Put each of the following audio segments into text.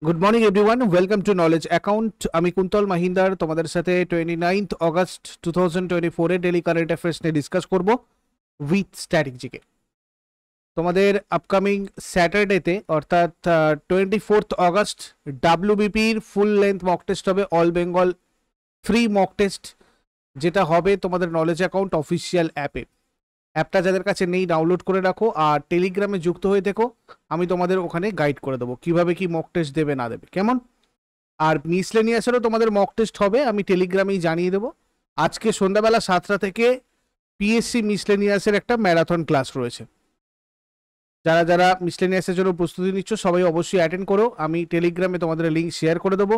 Good morning everyone, welcome to knowledge account. আমি কুন্তল মাহিন্দার তোমাদের সাথে 29 অগস্ট 2024 এর ডেলি কারেন্ট অ্যাফেয়ার্স নিয়ে ডিসকাস করব উইথ স্ট্র্যাটেজিকে। তোমাদের আপকামিং স্যাটারডেতে অর্থাৎ 24 অগস্ট ডাব্লিউবিপির ফুল লেন্থ মক টেস্ট হবে, all Bengal free mock test, যেটা হবে তোমাদের নলেজ অ্যাকাউন্ট অফিসিয়াল অ্যাপে। অ্যাপটা যাদের কাছে নেই ডাউনলোড করে রাখো, আর টেলিগ্রামে যুক্ত হয়ে থেকো। আমি তোমাদের ওখানে গাইড করে দেবো কিভাবে কি মক টেস্ট দেবে না দেবে, কেমন। আর মিসলেনিয়াসেরও তোমাদের মক টেস্ট হবে, আমি টেলিগ্রামেই জানিয়ে দেবো। আজকে সন্ধ্যাবেলা 7টা থেকে পিএসসি মিসলেনিয়াসের একটা ম্যারাথন ক্লাস রয়েছে। যারা যারা মিসলেনিয়াসের জন্য প্রস্তুতি নিচ্ছ সবাই অবশ্যই অ্যাটেন্ড করো। আমি টেলিগ্রামে তোমাদের লিঙ্ক শেয়ার করে দেবো।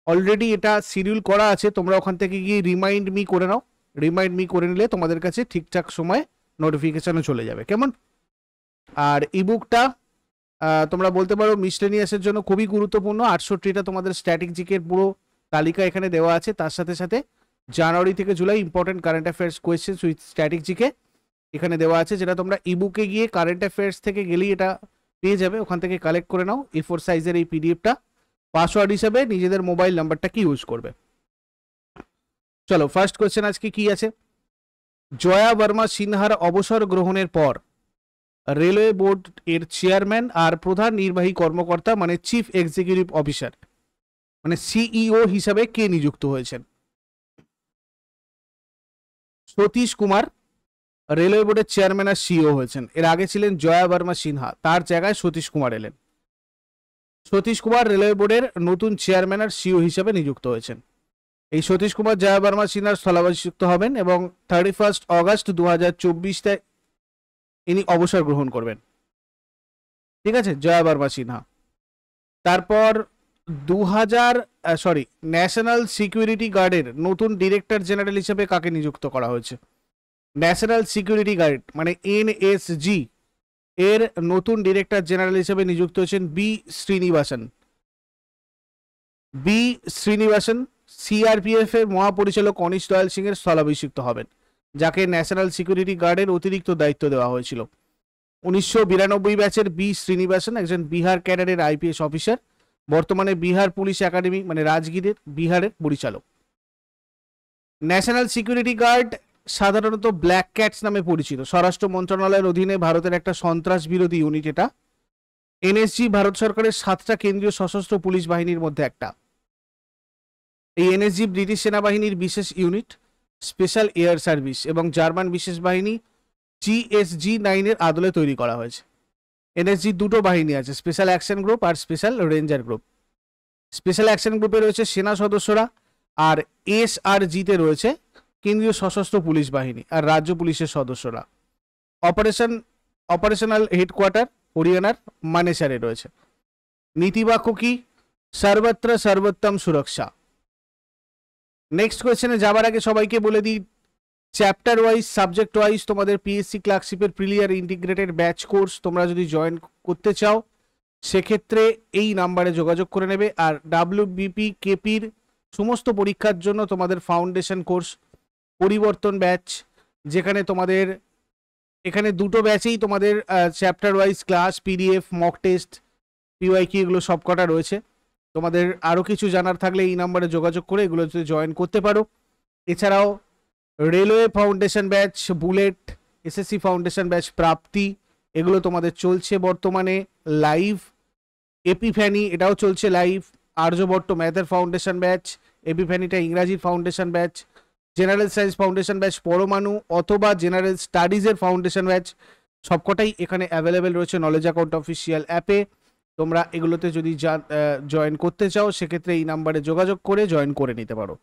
অলরেডি এটা শিডিউল করা আছে, তোমরা ওখান থেকে গিয়ে রিমাইন্ড মি করে নাও। রিমাইন্ড মি করে নিলে তোমাদের কাছে ঠিকঠাক সময় নোটিফিকেশনও চলে যাবে, কেমন। আর ইবুকটা তোমরা বলতে পারো মিসলেনিয়াসের জন্য খুবই গুরুত্বপূর্ণ। 68টা তোমাদের স্ট্র্যাটেজিকের পুরো তালিকা এখানে দেওয়া আছে, তার সাথে সাথে জানুয়ারি থেকে July important current affairs questions with স্ট্র্যাটেজিকে এখানে দেওয়া আছে, যেটা তোমরা ইবুকে গিয়ে কারেন্ট অ্যাফেয়ার্স থেকে গেলেই এটা পেয়ে যাবে। ওখান থেকে কালেক্ট করে নাও A4 সাইজের এই পিডিএফটা। পাসওয়ার্ড হিসেবে নিজেদের মোবাইল নাম্বারটাকে ইউজ করবে। চলো, ফার্স্ট কোয়েশ্চেন আজকে কি আছে। জয়া বর্মা সিনহার অবসর গ্রহণের পর রেলওয়ে বোর্ড এর চেয়ারম্যান আর প্রধান নির্বাহী কর্মকর্তা মানে চিফ এক্সিকিউটিভ অফিসার মানে সিইও হিসাবে কে নিযুক্ত হয়েছেন? সতীশ কুমার রেলওয়ে বোর্ডের চেয়ারম্যান আর সিইও হয়েছেন। এর আগে ছিলেন জয়া বর্মা সিনহা, তার জায়গায় সতীশ কুমার এলেন। সতীশ কুমার রেলওয়ে বোর্ডের নতুন চেয়ারম্যান আর সিইও হিসাবে নিযুক্ত হয়েছেন। এই সতীশ কুমার জয়া বর্মা সিনহার স্থলাভিষিক্ত হবেন এবং 31 অগস্ট 2024 ইনি অবসর গ্রহণ করবেন। ঠিক আছে, জয়া বর্মা সিনহা। তারপর ন্যাশনাল সিকিউরিটি গার্ডের নতুন ডিরেক্টর জেনারেল হিসেবে কাকে নিযুক্ত করা হয়েছে? ন্যাশনাল সিকিউরিটি গার্ড মানে এনএসজি এর নতুন ডিরেক্টর জেনারেল হিসেবে নিযুক্ত হয়েছেন বি শ্রীনিবাসন সিআরপিএফ এর মহাপরিচালক অনিশ দয়াল সিং এর স্থলাভিষিক্ত হবেন, যাকে ন্যাশনাল সিকিউরিটি গার্ডের অতিরিক্ত দায়িত্ব দেওয়া হয়েছিল। 1992 ব্যাচের বি শ্রীনিবাসন একজন বিহার ক্যাডারের আইপিএস অফিসার, বর্তমানে বিহার পুলিশ একাডেমি মানে রাজগীরের বিহারের পরিচালক। ন্যাশনাল সিকিউরিটি গার্ড সাধারণত ব্ল্যাক ক্যাটস নামে পরিচিত। স্বরাষ্ট্র মন্ত্রণালয়ের অধীনে ভারতের একটা সন্ত্রাস বিরোধী ইউনিট এটা। এনএসজি ভারত সরকারের 7টা কেন্দ্রীয় সশস্ত্র পুলিশ বাহিনীর মধ্যে একটা। এই এনএসজি ব্রিটিশ সেনাবাহিনীর বিশেষ ইউনিট স্পেশাল এয়ার সার্ভিস এবং জার্মান বিশেষ বাহিনী GSG-9 এর আদলে তৈরি করা হয়েছে। এনএসজি দুটো বাহিনী আছে, স্পেশাল অ্যাকশন গ্রুপ আর special ranger group. Special action গ্রুপে রয়েছে সেনা সদস্যরা, আর SRG-তে রয়েছে কেন্দ্রীয় সশস্ত্র পুলিশ বাহিনী আর রাজ্য পুলিশের সদস্যরা। অপারেশনাল হেডকোয়ার্টার হরিয়ানার মানেসারে রয়েছে। নীতিবাক্য কি? সর্বত্র সর্বোত্তম সুরক্ষা। নেক্সট কোয়েশ্চেনে যাবার আগে সবাইকে বলে দিই, চ্যাপ্টার ওয়াইজ সাবজেক্ট ওয়াইজ তোমাদের পিএসসি ক্লার্কশিপের প্রিলিয়ার ইন্টিগ্রেটেড ব্যাচ কোর্স তোমরা যদি জয়েন করতে চাও সেক্ষেত্রে এই নাম্বারে যোগাযোগ করে নেবে। আর ডাব্লিউবিপি কেপির সমস্ত পরীক্ষার জন্য তোমাদের ফাউন্ডেশন কোর্স পরিবর্তন ব্যাচ, যেখানে তোমাদের এখানে দুটো ব্যাচেই তোমাদের chapter wise class, PDF, mock test, PYQ এগুলো সবকটা রয়েছে। তোমাদের আরও কিছু জানার থাকলে এই নাম্বারে যোগাযোগ করে এগুলোতে জয়েন করতে পারো। এছাড়াও railway foundation batch, bullet, SSC foundation batch, Prapti, এগুলো তোমাদের চলছে বর্তমানে লাইভ। এপিফ্যানি এটাও চলছে লাইভ। আর্যভট্ট ম্যাথের ফাউন্ডেশন ব্যাচ, এপিফ্যানিটা ইংরাজির foundation batch, general science foundation batch, Paramanu অথবা জেনারেল স্টাডিজের ফাউন্ডেশন ব্যাচ, সবকটাই এখানে অ্যাভেলেবেল রয়েছে নলেজ অ্যাকাউন্ট অফিসিয়াল অ্যাপে। তোমরা এগুলোতে যদি জয়েন করতে চাও সেক্ষেত্রে এই নাম্বারে যোগাযোগ করে জয়েন করে নিতে পারো।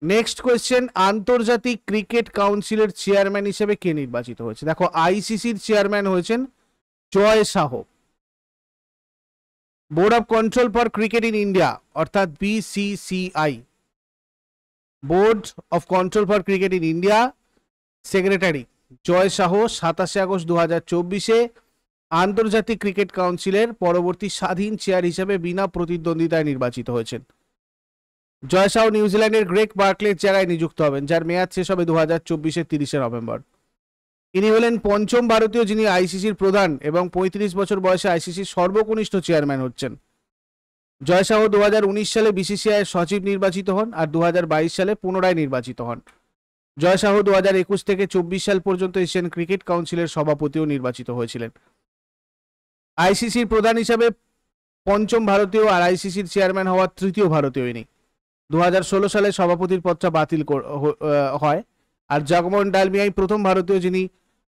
নেক্সট কোয়েশ্চেন, আন্তর্জাতিক ক্রিকেট কাউন্সিলের চেয়ারম্যান হিসেবে কে নির্বাচিত হয়েছে? দেখো, আইসিসির চেয়ারম্যান হয়েছেন Jay Shah. Board of control for cricket in India অর্থাৎ BCCI, board of control for cricket in India secretary Jay Shah 27 August 2024 আন্তর্জাতিক ক্রিকেট কাউন্সিলের পরবর্তী স্বাধীন চেয়ার হিসেবে বিনা প্রতিদ্বন্দ্বিতায় নির্বাচিত হয়েছেন। জয় শাহ নিউজিল্যান্ডের গ্রেগ বার্কলের জায়গায় নিযুক্ত হবেন, যার মেয়াদ শেষ হবে 2024 30 নভেম্বর। ইনি হলেন পঞ্চম ভারতীয় যিনি আইসিসির প্রধান এবং 35 বছর বয়সে আইসিসির সর্বকনিষ্ঠ চেয়ারম্যান হচ্ছেন। জয় সাহু 2019 সালে বিসিসিআই সচিব নির্বাচিত হন আর 2022 সালে পুনরায় নির্বাচিত হন। জয় সাহু 2021 থেকে 24 সাল পর্যন্ত এশিয়ান ক্রিকেট কাউন্সিলের সভাপতিও নির্বাচিত হয়েছিলেন। আইসিসির প্রধান হিসাবে পঞ্চম ভারতীয় আর আইসিসির চেয়ারম্যান হওয়ার তৃতীয় ভারতীয় ইনি। 2016 সালে সভাপতির পদটা বাতিল হয় আর জগমোহন ডালমিয়াই প্রথম ভারতীয় যিনি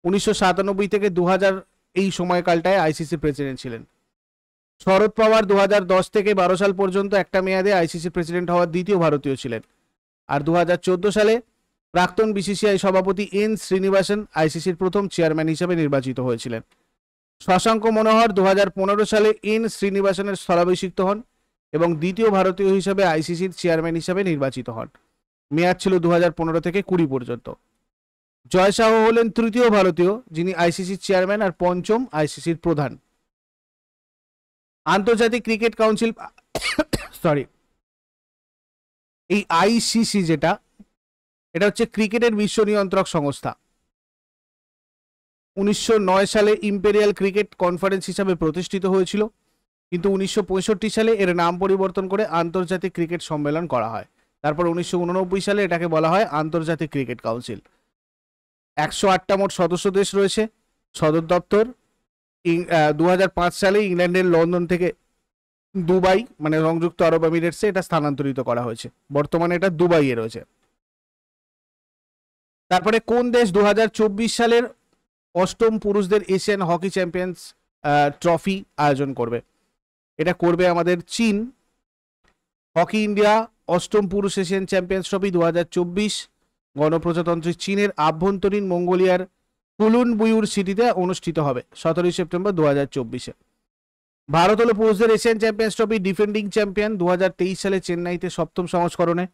1997 থেকে 2000 এই সময়কালটায় আইসিসি প্রেসিডেন্ট ছিলেন। শরদ পাওয়ার 2010 থেকে 12 সাল পর্যন্ত একটা মেয়াদে আইসিসি প্রেসিডেন্ট হওয়ার দ্বিতীয় ভারতীয় ছিলেন। আর 2014 সালে প্রাক্তন বিসিসিআই সভাপতি এন শ্রীনিবাসন আইসিসির প্রথম চেয়ারম্যান হিসেবে নির্বাচিত হয়েছিলেন। শশাঙ্ক মনোহর 2015 সালে এন শ্রীনিবাসনের স্থলাভিষিক্ত হন এবং দ্বিতীয় ভারতীয় হিসেবে আইসিসির চেয়ারম্যান হিসেবে নির্বাচিত হন। মেয়াদ ছিল 2015 থেকে 20 পর্যন্ত। জয় সাহু হলেন তৃতীয় ভারতীয় যিনি আইসিসির চেয়ারম্যান আর পঞ্চম আইসিসির প্রধান। আন্তর্জাতিক ক্রিকেট কাউন্সিল এই আইসিসি যেটা, এটা হচ্ছে ক্রিকেটের বিশ্ব নিয়ন্ত্রক সংস্থা। 1909 সালে ইম্পেরিয়াল ক্রিকেট কনফারেন্স হিসাবে প্রতিষ্ঠিত হয়েছিল, কিন্তু 1965 সালে এর নাম পরিবর্তন করে আন্তর্জাতিক ক্রিকেট সম্মেলন করা হয়। তারপর 1989 সালে এটাকে বলা হয় আন্তর্জাতিক ক্রিকেট কাউন্সিল। 108টা মোট সদস্য দেশ রয়েছে। সদর দপ্তর 2005 সালে ইংল্যান্ডের লন্ডন থেকে দুবাই মানে সংযুক্ত আরব আমিরেটসে এটা স্থানান্তরিত করা হয়েছে। বর্তমানে এটা দুবাইয়ে রয়েছে। তারপরে কোন দেশ 2024 সালের অষ্টম পুরুষদের এশিয়ান হকি চ্যাম্পিয়ন্স ট্রফি আয়োজন করবে? এটা করবে আমাদের চীন। হকি ইন্ডিয়া অষ্টম পুরুষ এশিয়ান চ্যাম্পিয়ন্স ট্রফি 2024 গণপ্রজাতন্ত্রী চীনের আভ্যন্তরীণ মঙ্গোলিয়ার কুলুনবুয়ুর সিটিতে অনুষ্ঠিত হবে 17 সেপ্টেম্বর 2024-এ। ভারত হলো পুরুষদের Asian champions trophy defending champion 2023 সালে চেন্নাইতে সপ্তম সংস্করণে।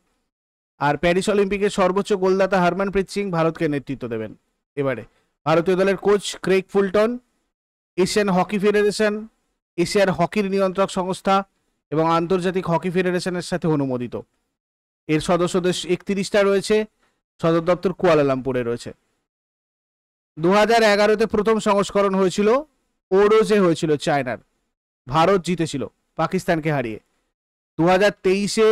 আর প্যারিস অলিম্পিকের সর্বোচ্চ গোলদাতা হরমনপ্রীত সিং ভারতকে নেতৃত্ব দেবেন। এবারে ভারতীয় দলের coach Craig Fulton, Asian hockey federation, এশিয়ার হকির নিয়ন্ত্রক সংস্থা এবং আন্তর্জাতিক হকি ফেডারেশনের সাথে অনুমোদিত। এর সদস্য দেশ 31টা রয়েছে। সদর দপ্তর কুয়ালালামপুরে রয়েছে। 2011-তে প্রথম সংস্করণ হয়েছিল, ওরোজে হয়েছিল চায়নার। ভারত জিতেছিল পাকিস্তানকে হারিয়ে। 2023-এ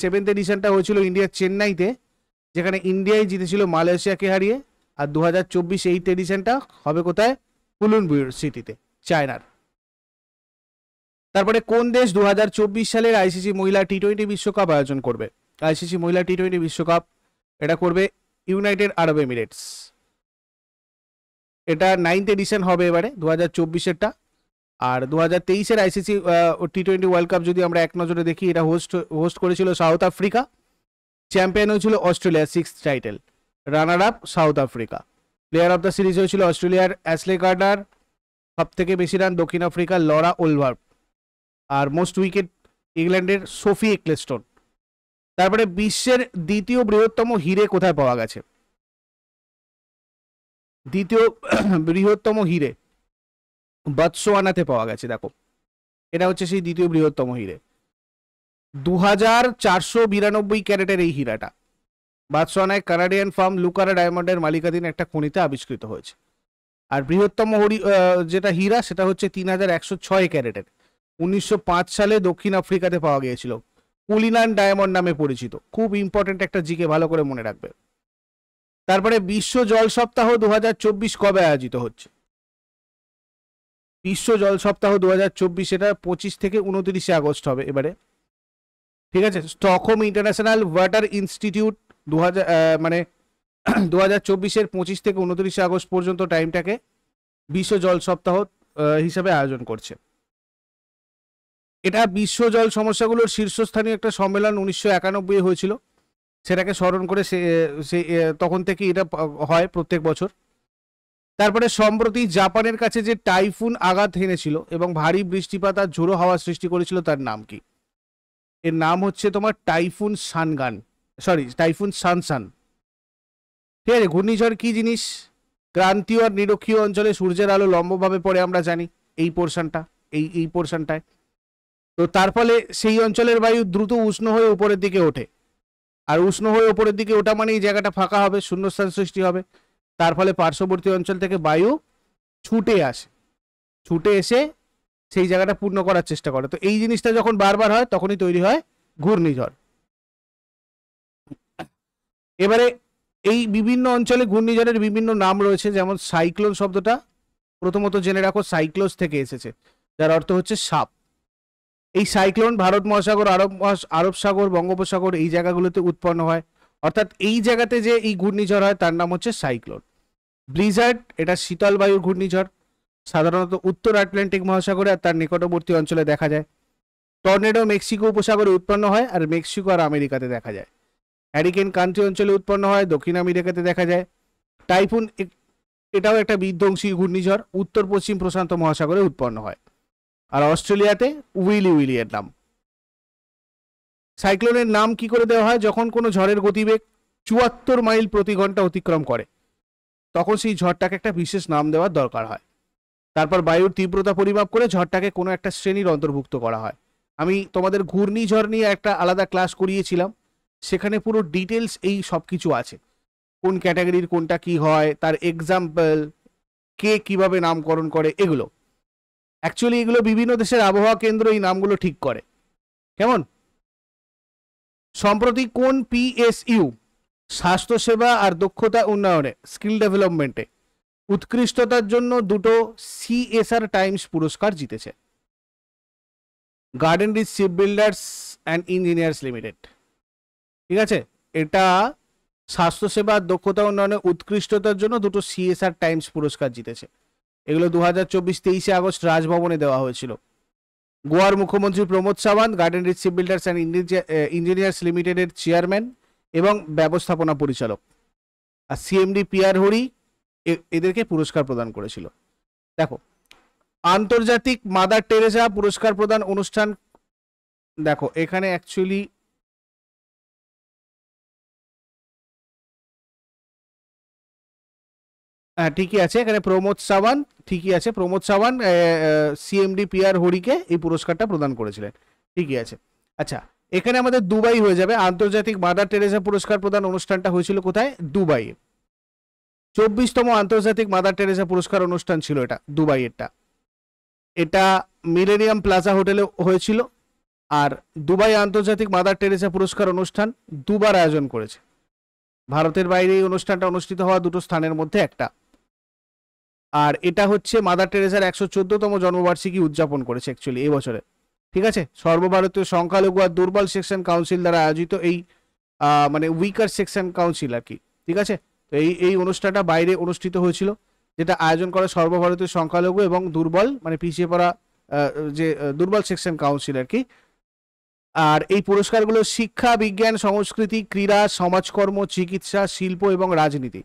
সেভেন্থ এডিশনটা হয়েছিল ইন্ডিয়ার চেন্নাইতে, যেখানে ইন্ডিয়াই জিতেছিল মালয়েশিয়াকে হারিয়ে। আর 2024 8th এডিশনটা হবে কোথায়? কুলুনবুয়ুর সিটিতে, চায়নার। তারপরে কোন দেশ 2024 সালের আইসিসি মহিলা টি20 বিশ্বকাপ আয়োজন করবে? আইসিসি মহিলা টি20 বিশ্বকাপ এটা করবে ইউনাইটেড আরব এমিরেটস। এটা 9th এডিশন হবে এবারে 2024-এরটা। আর 2023-এর আইসিসি টি20 ওয়ার্ল্ড কাপ যদি আমরা এক নজরে দেখি, এটা হোস্ট করেছিল সাউথ আফ্রিকা। চ্যাম্পিয়ন হয়েছিল Australia, 6th title. Runner up south Africa. Player of the series হয়েছিল অস্ট্রেলিয়ার অ্যাশলে গার্ডার। সব থেকে বেশি রান দক্ষিণ আফ্রিকার লরা ওলভার্প। আর মোস্ট উইকেট ইংল্যান্ডের সোফি এক্লেস্টন। তারপরে বিশ্বের দ্বিতীয় বৃহত্তম হিরে কোথায় পাওয়া গেছে? দ্বিতীয় বৃহত্তম হিরে বতসোয়ানাতে পাওয়া গেছে। দেখো, এটা হচ্ছে সেই দ্বিতীয় বৃহত্তম হিরে। 2492 ক্যারেটের এই হীরাটা বতসোয়ানায় কানাডিয়ান ফার্ম লুকারা ডায়মন্ডের মালিকাধীন একটা খনিতে আবিষ্কৃত হয়েছে। আর বৃহত্তম যেটা হীরা সেটা হচ্ছে 3106 ক্যারেটের। 1905 সালে দক্ষিণ আফ্রিকাতে পাওয়া গিয়েছিল। কুলিনান ডায়মন্ড নামে পরিচিত। খুব ইম্পর্টেন্ট একটা জিকে, ভালো করে মনে রাখবে। তারপরে বিশ্ব জল সপ্তাহ 2024 কবে আয়োজিত হচ্ছে? বিশ্ব জল সপ্তাহ 2024 এটা 25 থেকে 29 আগস্ট হবে এবারে। ঠিক আছে। স্টকহোম ইন্টারন্যাশনাল ওয়াটার ইনস্টিটিউট 2024-এর 25 থেকে 29 আগস্ট পর্যন্ত টাইমটাকে বিশ্ব জল সপ্তাহ হিসাবে আয়োজন করছে। এটা বিশ্ব জল সমস্যাগুলোর শীর্ষস্থানীয় একটা সম্মেলন 1991 হয়েছিল, সেটাকে স্মরণ করে তখন থেকে এটা হয় প্রত্যেক বছর। তারপরে সম্প্রতি জাপানের কাছে যে টাইফুন আঘাত হেনেছিল এবং ভারী বৃষ্টিপাত আর ঝোড়ো হাওয়া সৃষ্টি করেছিল, তার নাম কি? এর নাম হচ্ছে তোমার টাইফুন সানসান। ঠিক আছে। ঘূর্ণিঝড় কি জিনিস? ক্রান্তীয় আর নিরক্ষীয় অঞ্চলে সূর্যের আলো লম্বভাবে পড়ে, আমরা জানি এই পোর্শনটায়। তো তার ফলে সেই অঞ্চলের বায়ু দ্রুত উষ্ণ হয়ে উপরের দিকে ওঠে। আর উষ্ণ হয়ে উপরের দিকে ওঠা মানে এই জায়গাটা ফাঁকা হবে, শূন্যস্থান সৃষ্টি হবে। তার ফলে পার্শ্ববর্তী অঞ্চল থেকে বায়ু ছুটে এসে সেই জায়গাটা পূর্ণ করার চেষ্টা করে। তো এই জিনিসটা যখন বারবার হয় তখনই তৈরি হয় ঘূর্ণিঝড়। এবারে এই বিভিন্ন অঞ্চলে ঘূর্ণিঝড়ের বিভিন্ন নাম রয়েছে, যেমন সাইক্লোন শব্দটা প্রথমত জেনে রাখো সাইক্লোস থেকে এসেছে, যার অর্থ হচ্ছে সাপ। এই সাইক্লোন ভারত মহাসাগর, আরব সাগর, বঙ্গোপসাগর এই জায়গাগুলোতে উৎপন্ন হয়, অর্থাৎ এই জায়গাতে যে এই ঘূর্ণিঝড় হয় তার নাম হচ্ছে সাইক্লোন। ব্লিজার্ড, এটা শীতল বায়ুর ঘূর্ণিঝড়, সাধারণত উত্তর আটলান্টিক মহাসাগরে আর তার নিকটবর্তী অঞ্চলে দেখা যায়। টর্নেডো মেক্সিকো উপসাগরে উৎপন্ন হয় আর মেক্সিকো আর আমেরিকাতে দেখা যায়। হ্যারিকেন ক্রান্তীয় অঞ্চলে উৎপন্ন হয়, দক্ষিণ আমেরিকাতে দেখা যায়। টাইফুন, এটাও একটা বিধ্বংসী ঘূর্ণিঝড়, উত্তর পশ্চিম প্রশান্ত মহাসাগরে উৎপন্ন হয়। আর অস্ট্রেলিয়াতে উইলি এর নাম। সাইক্লোনের নাম কি করে দেওয়া হয়? যখন কোনো ঝড়ের গতিবেগ ৭৪ মাইল প্রতি ঘন্টা অতিক্রম করে তখন সেই ঝড়টাকে একটা বিশেষ নাম দেওয়ার দরকার হয়। তারপর বায়ুর তীব্রতা পরিমাপ করে ঝড়টাকে কোনো একটা শ্রেণীর অন্তর্ভুক্ত করা হয়। আমি তোমাদের ঘূর্ণিঝড় নিয়ে একটা আলাদা ক্লাস করিয়েছিলাম, সেখানে পুরো ডিটেলস এই সব কিছু আছে, কোন ক্যাটাগরির কোনটা কি হয়, তার এক্সাম্পল, কে কিভাবে নামকরণ করে, এগুলো অ্যাকচুয়ালি এগুলো বিভিন্ন দেশের আবহাওয়া কেন্দ্র এই নামগুলো ঠিক করে। কেমন? সম্প্রতি কোন পিএসইউ স্বাস্থ্যসেবা আর দক্ষতা উন্নয়নে, স্কিল ডেভেলপমেন্টে উৎকৃষ্টতার জন্য দুটো সিএসআর টাইমস পুরস্কার জিতেছে? Garden Reach Shipbuilders and Engineers Limited. ঠিক আছে, এটা স্বাস্থ্যসেবা আর দক্ষতা উন্নয়নে উৎকৃষ্টতার জন্য দুটো সিএসআর টাইমস পুরস্কার জিতেছে। এগুলো 2024 আগস্ট রাজভবনে দেওয়া হয়েছিল। গোয়ার মুখ্যমন্ত্রী Pramod Sawant Garden Reach Shipbuilders and Engineers লিমিটেডের চেয়ারম্যান এবং ব্যবস্থাপনা পরিচালক, আর সিএমডি পিয়ার হরি এদেরকে পুরস্কার প্রদান করেছিল। দেখো, আন্তর্জাতিক মাদার টেরেসা পুরস্কার প্রদান অনুষ্ঠান, দেখো এখানে অ্যাকচুয়ালি হ্যাঁ ঠিকই আছে, এখানে প্রমোদ সাওয়ান্ত, ঠিকই আছে, প্রমোদ সাওয়ান্ত সিএমডি পিয়ার হরিকে এই পুরস্কারটা প্রদান করেছিলেন, ঠিকই আছে। আচ্ছা, এখানে আমাদের দুবাই হয়ে যাবে। আন্তর্জাতিক মাদার টেরেসা পুরস্কার প্রদান অনুষ্ঠানটা হয়েছিল কোথায়? দুবাইয়ে। 24তম আন্তর্জাতিক মাদার টেরেসা পুরস্কার অনুষ্ঠান ছিল এটা, দুবাইয়েরটা। এটা মিলেনিয়াম প্লাজা হোটেলে হয়েছিল। আর দুবাই আন্তর্জাতিক মাদার টেরেসা পুরস্কার অনুষ্ঠান দুবার আয়োজন করেছে। ভারতের বাইরে এই অনুষ্ঠানটা অনুষ্ঠিত হওয়া দুটো স্থানের মধ্যে একটা। আর এটা হচ্ছে মাদার টেরেসার 114তম জন্মবার্ষিকী উদযাপন করেছে অ্যাকচুয়ালি এই বছরে। ঠিক আছে, সর্বভারতীয় সংখ্যালঘু আর দুর্বল সেকশন কাউন্সিল দ্বারা আয়োজিত এই মানে উইকার সেকশন কাউন্সিল আর কি। ঠিক আছে, তো এই অনুষ্ঠানটা বাইরে অনুষ্ঠিত হয়েছিল, যেটা আয়োজন করে সর্বভারতীয় সংখ্যালঘু এবং দুর্বল মানে পিছিয়ে পড়া যে দুর্বল সেকশন কাউন্সিল আর কি। আর এই পুরস্কারগুলো শিক্ষা, বিজ্ঞান, সংস্কৃতি, ক্রীড়া, সমাজকর্ম, চিকিৎসা, শিল্প এবং রাজনীতি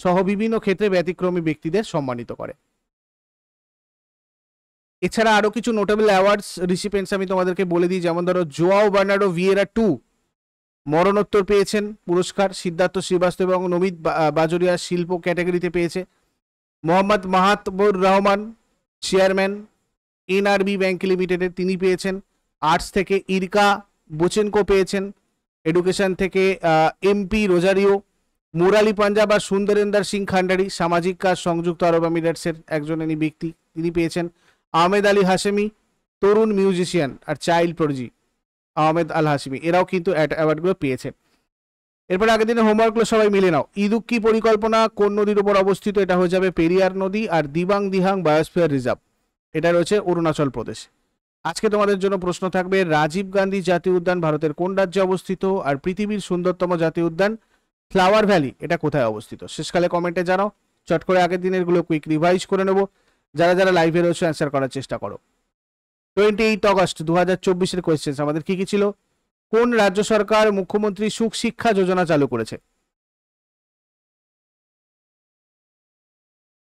সহ বিভিন্ন ক্ষেত্রে ব্যতিক্রমী ব্যক্তিদের সম্মানিত করে। এছাড়া আরো কিছু নোটেবল অ্যাওয়ার্ডস রিসিপিয়েন্টস আমি তোমাদেরকে বলে দিই, যেমন ধরো জোয়াও বার্নার্ডো ভিয়েরা 2 মরণোত্তর পেয়েছেন পুরস্কার, সিদ্ধার্থ শ্রীবাস্তব এবং নমিত বাজরিয়া শিল্প ক্যাটাগরিতে পেয়েছে। Mohammad Mahtabur Rahman chairman NRB bank লিমিটেডের, তিনি পেয়েছেন। আর্টস থেকে ইরকা বোচেনকো পেয়েছেন। এডুকেশন থেকে এমপি রোজারিও। মুরালি পাঞ্জাব আর সুন্দরেন্দার সিং খান্ডারি সামাজিক কাজ সংযুক্ত আরব আমিরাটসের একজন ব্যক্তি, তিনি পেয়েছেন। আহমেদ আলী হাশেমি তরুণ মিউজিশিয়ান আর চাইল্ড প্রডিজি আহমেদ আল হাশেমি, এরাও কিন্তু অ্যাওয়ার্ডগুলো পেয়েছেন। এরপরে আগের দিনে হোমওয়ার্কগুলো সবাই মিলে নাও। ইদুক্কি পরিকল্পনা কোন নদীর উপর অবস্থিত? এটা হয়ে যাবে পেরিয়ার নদী। আর দিবাং দিহাং বায়োস্ফিয়ার রিজার্ভ এটা রয়েছে অরুণাচল প্রদেশ। আজকে তোমাদের জন্য প্রশ্ন থাকবে, রাজীব গান্ধী জাতীয় উদ্যান ভারতের কোন রাজ্যে অবস্থিত? আর পৃথিবীর সুন্দরতম জাতীয় উদ্যান ফ্লাওয়ার ভ্যালি এটা কোথায় অবস্থিত? শেষকালে কমেন্টে জানাও। চট করে আগের দিনের গুলো কুইক রিভাইজ করে নেব। যারা যারা লাইভে রয়েছে অ্যান্সার করার চেষ্টা করো। 28 অগস্ট 2024 কোয়েশ্চেন আমাদের কি কি ছিল? কোন রাজ্য সরকার মুখ্যমন্ত্রী সুখ শিক্ষা যোজনা চালু করেছে?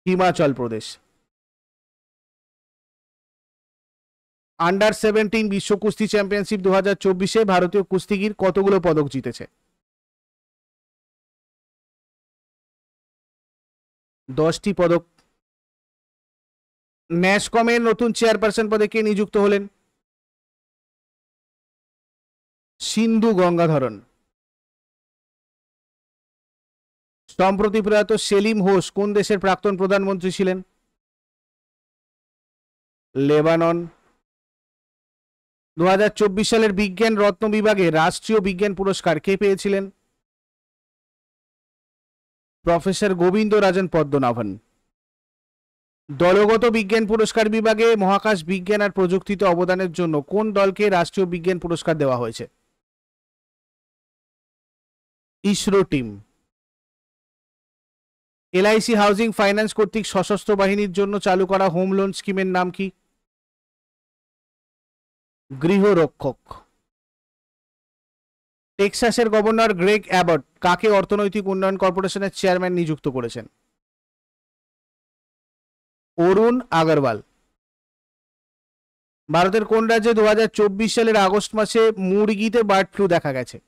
হিমাচল প্রদেশ। আন্ডার 17 বিশ্ব কুস্তি চ্যাম্পিয়নশিপ 2024 ভারতীয় কুস্তিগির কতগুলো পদক জিতেছে? 10টি পদক। ন্যাসকমের নতুন চেয়ারপারসন পদে কে নিযুক্ত হলেন? সিন্ধু গঙ্গাধরন। সম্প্রতি প্রয়াত সেলিম হোস কোন দেশের প্রাক্তন প্রধানমন্ত্রী ছিলেন? লেবানন। 2024 সালের বিজ্ঞান রত্ন বিভাগে রাষ্ট্রীয় বিজ্ঞান পুরস্কার কে পেয়েছিলেন? প্রফেসর গোবিন্দ রাজন পদ্মনাভন। দলগত বিজ্ঞান পুরস্কার বিভাগে মহাকাশ বিজ্ঞান আর প্রযুক্তিতে অবদানের জন্য কোন দলকে রাষ্ট্রীয় বিজ্ঞান পুরস্কার দেওয়া হয়েছে? ISRO team. LIC housing finance কর্তৃক সশস্ত্র বাহিনীর জন্য চালু করা হোম লোন স্কিমের নাম কি? গৃহরক্ষক। টেক্সাসের গভর্নর গ্রেগ অ্যাবট কাকে অর্থনৈতিক উন্নয়ন কর্পোরেশনের চেয়ারম্যান নিযুক্ত করেছেন? অরুণ আগরওয়াল। ভারতের কোন রাজ্যে 2024 সালের আগস্ট মাসে মুরগিতে বার্ড ফ্লু দেখা গেছে?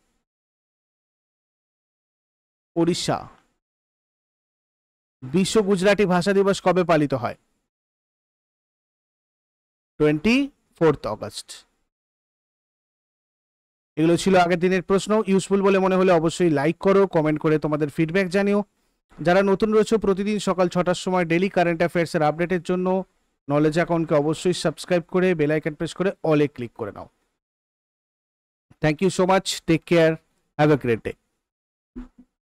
ওড়িশা। বিশ্ব গুজরাটি ভাষা দিবস কবে পালিত হয়? 24 অগস্ট। এগুলো ছিল আগের দিনের প্রশ্ন। ইউজফুল বলে মনে হলে অবশ্যই লাইক করো, কমেন্ট করে তোমাদের ফিডব্যাক জানিও। যারা নতুন রয়েছে প্রতিদিন সকাল 6টার সময় ডেলি কারেন্ট অ্যাফেয়ার্সের আপডেটের জন্য নলেজ অ্যাকাউন্টকে অবশ্যই সাবস্ক্রাইব করে বেল আইকন প্রেস করে অলে ক্লিক করে নাও। Thank you so much, take care, have a great day.